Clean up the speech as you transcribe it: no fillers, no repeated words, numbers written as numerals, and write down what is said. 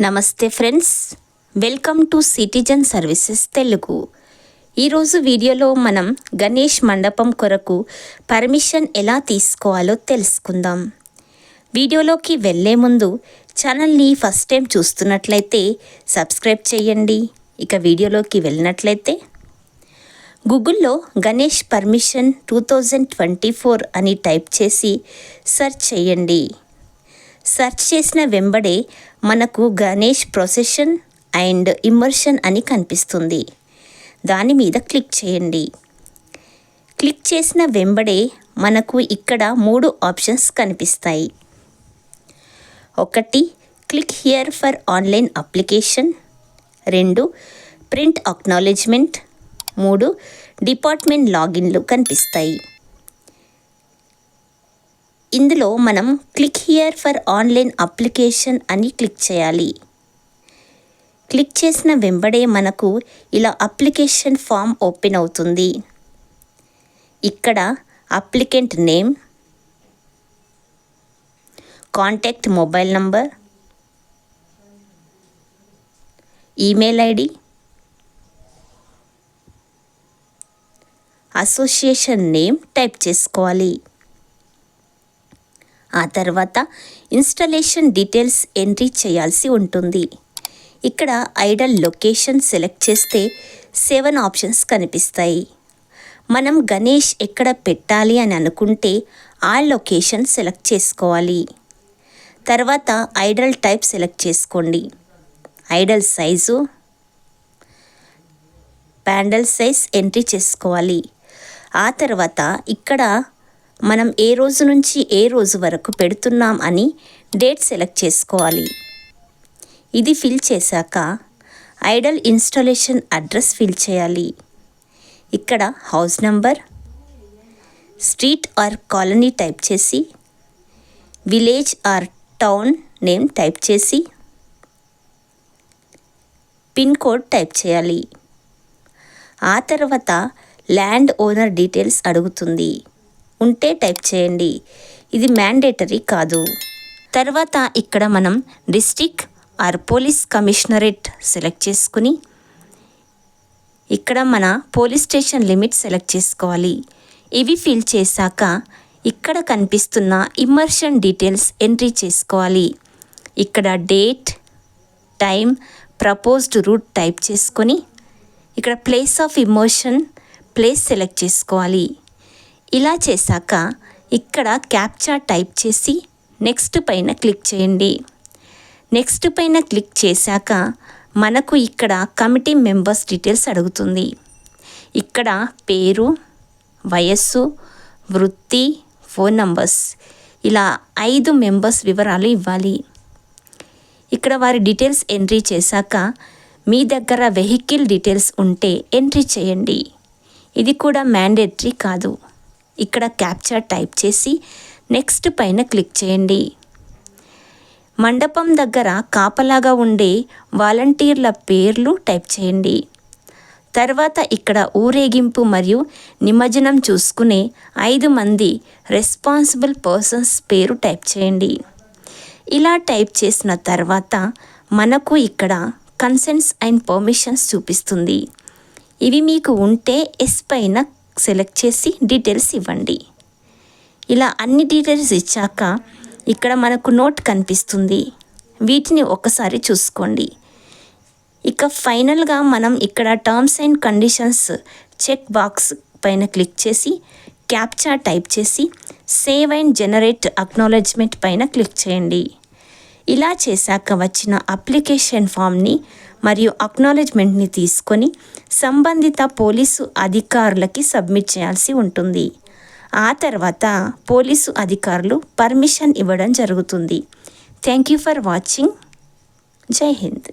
నమస్తే friends, welcome to citizen services Telugu. ఈరోజు వీడియోలో మనం గణేష్ మండపం కొరకు పర్మిషన్ ఎలా తీసుకోవాలో తెలుసుకుందాం. వీడియోలోకి వెళ్ళే ముందు ఛానల్ని ఫస్ట్ టైం చూస్తున్నట్లయితే సబ్స్క్రైబ్ చేయండి. ఇక వీడియోలోకి వెళ్ళినట్లయితే గూగుల్లో గణేష్ పర్మిషన్ 2024 అని టైప్ చేసి సెర్చ్ చేయండి. సెర్చ్ చేసిన వెంబడే మనకు గణేష్ ప్రొసెషన్ అండ్ ఇమ్మర్షన్ అని కనిపిస్తుంది. దాని మీద క్లిక్ చేయండి. క్లిక్ చేసిన వెంబడే మనకు ఇక్కడ 3 ఆప్షన్స్ కనిపిస్తాయి. 1 click here for online application, 2 print acknowledgement, 3 department లాగిన్లు కనిపిస్తాయి. ఇందులో మనం click here for online application అని క్లిక్ చేయాలి. క్లిక్ చేసిన వెంబడే మనకు ఇలా అప్లికేషన్ ఫామ్ ఓపెన్ అవుతుంది. ఇక్కడ applicant name, contact mobile number, email ID, association name type చేసుకోవాలి. ఆ తర్వాత ఇన్స్టాలేషన్ డీటెయిల్స్ ఎంట్రీ చేయాల్సి ఉంటుంది. ఇక్కడ ఐడల్ లొకేషన్ సెలెక్ట్ చేస్తే 7 ఆప్షన్స్ కనిపిస్తాయి. మనం గణేష్ ఎక్కడ పెట్టాలి అని అనుకుంటే ఆ లొకేషన్ సెలెక్ట్ చేసుకోవాలి. తర్వాత ఐడల్ టైప్ సెలెక్ట్ చేసుకోండి. ఐడల్ సైజు, ప్యాండల్ సైజ్ ఎంట్రీ చేసుకోవాలి. ఆ తర్వాత ఇక్కడ మనం ఏ రోజు నుంచి ఏ రోజు వరకు పెడుతున్నాం అని డేట్ సెలెక్ట్ చేసుకోవాలి. ఇది ఫిల్ చేశాక ఐడల్ ఇన్స్టాలేషన్ అడ్రస్ ఫిల్ చేయాలి. ఇక్కడ house number, street or colony type చేసి, village or town name type చేసి, పిన్ కోడ్ టైప్ చేయాలి. ఆ తర్వాత ల్యాండ్ ఓనర్ డీటెయిల్స్ అడుగుతుంది. ఉంటే టైప్ చేయండి, ఇది మ్యాండేటరీ కాదు. తర్వాత ఇక్కడ మనం district or police commissionerate select చేసుకుని ఇక్కడ మన పోలీస్ స్టేషన్ లిమిట్ సెలెక్ట్ చేసుకోవాలి. ఇవి ఫిల్ చేశాక ఇక్కడ కనిపిస్తున్న ఇమ్మర్షన్ డీటెయిల్స్ ఎంట్రీ చేసుకోవాలి. ఇక్కడ date, time, proposed route type చేసుకొని ఇక్కడ place of immersion place select చేసుకోవాలి. ఇలా చేశాక ఇక్కడ క్యాప్చా టైప్ చేసి నెక్స్ట్ పైన క్లిక్ చేయండి. నెక్స్ట్ పైన క్లిక్ చేశాక మనకు ఇక్కడ కమిటీ మెంబర్స్ డీటెయిల్స్ అడుగుతుంది. ఇక్కడ పేరు, వయస్సు, వృత్తి, ఫోన్ నంబర్స్ ఇలా 5 మెంబర్స్ వివరాలు ఇవ్వాలి. ఇక్కడ వారి డీటెయిల్స్ ఎంట్రీ చేశాక మీ దగ్గర వెహికల్ డీటెయిల్స్ ఉంటే ఎంట్రీ చేయండి. ఇది కూడా మ్యాండేటరీ కాదు. ఇక్కడ క్యాప్చా టైప్ చేసి నెక్స్ట్ పైన క్లిక్ చేయండి. మండపం దగ్గర కాపలాగా ఉండే వాలంటీర్ల పేర్లు టైప్ చేయండి. తర్వాత ఇక్కడ ఊరేగింపు మరియు నిమజ్జనం చూసుకునే 5 మంది రెస్పాన్సిబుల్ పర్సన్స్ పేరు టైప్ చేయండి. ఇలా టైప్ చేసిన తర్వాత మనకు ఇక్కడ కన్సెంట్స్ అండ్ పర్మిషన్స్ చూపిస్తుంది. ఇవి మీకు ఉంటే ఎస్ పైన సెలెక్ట్ చేసి డీటెయిల్స్ ఇవ్వండి. ఇలా అన్ని డీటెయిల్స్ ఇచ్చాక ఇక్కడ మనకు నోట్ కనిపిస్తుంది. వీటిని ఒకసారి చూసుకోండి. ఇక ఫైనల్గా మనం ఇక్కడ terms and conditions check box పైన క్లిక్ చేసి క్యాప్చా టైప్ చేసి సేవ్ అండ్ జనరేట్ అక్నాలెడ్జ్మెంట్ పైన క్లిక్ చేయండి. ఇలా చేశాక వచ్చిన అప్లికేషన్ ఫామ్ని మరియు అక్నాలెడ్జ్మెంట్ని తీసుకొని సంబంధిత పోలీసు అధికారులకి సబ్మిట్ చేయాల్సి ఉంటుంది. ఆ తర్వాత పోలీసు అధికారులు పర్మిషన్ ఇవ్వడం జరుగుతుంది. Thank you for watching. జై హింద్.